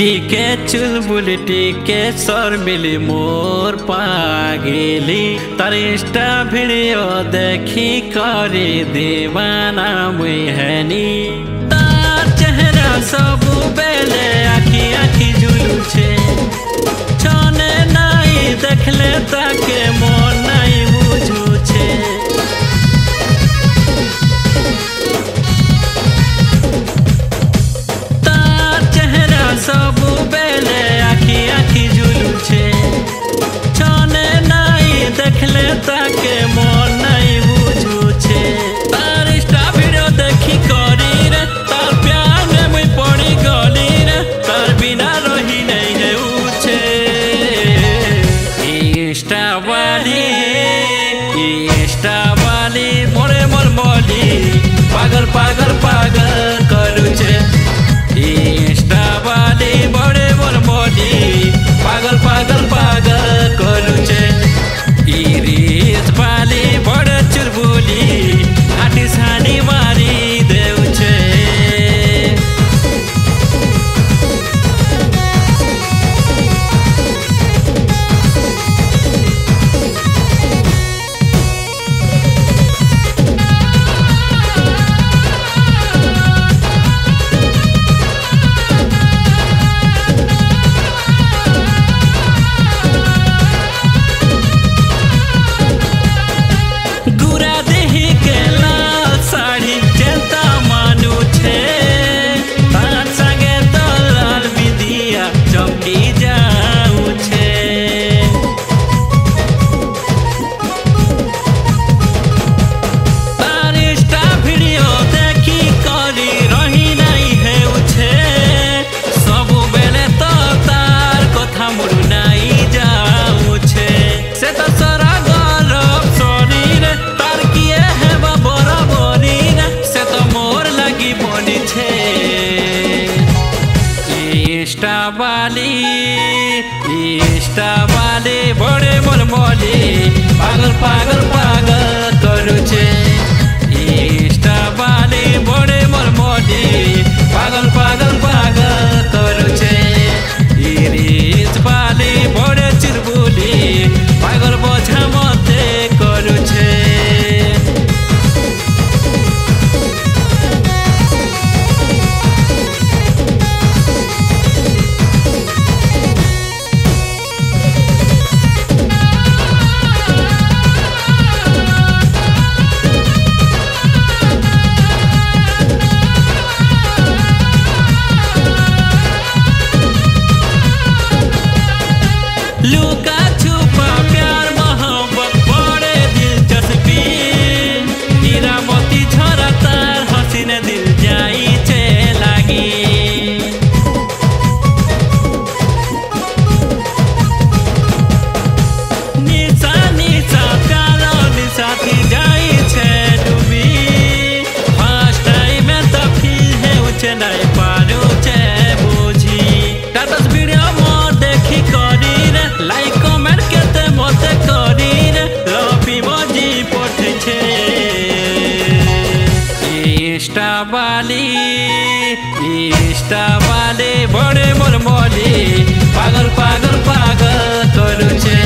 टीके चुलबुल टीके सर मिली मोर पागेली तार इंस्टा वीडियो देखी करी दीवाना मुई हैनी तार चेहरा सब बेले आखी आखी जुलू छे छने नाई देखले ताके मन नाई बुझू छे सब बेले आखी आखी जुलू छे छने नाई देखले ताके मन नाई बुझू छे तार इंस्टा वीडियो देखी करी रे तार प्यार में मुई पड़ी गली रे तार बिना रही नहीं है उछे इंस्टा वाली मोरे मोर मोली पागल पागल पागल करू छे बड़े मोर मोली पागल पागल पागल करू छे रील्स वाली बड़े चुलबुली हाटी सानी मारी देउ छे इंस्टा वाली बड़े मोर मोली पागल पागल पागल करू छे इंस्टा वाली बड़े मोर मोली पागल पागल पागल करू छे रील्स वाली बड़े चुलबुली पागल बोझा मते करू छे लुका छुपा प्यार मोहब्बत बड़े दिलचस्पी हीरा मोती झरा तार हसीन दिल जाई छे लागी निशा निशा प्यार निशा थी जाई छे डूबी फर्स्ट टाइम में तो फील है उछे नहीं पारू छे बुझी टाटस वीडियो मोर देखी करी लाइक कमेंट केते मते करी रे लपी मजी पठे छे इंस्टा वाली बड़े मोर मोली पागल पागल पागल करू छे।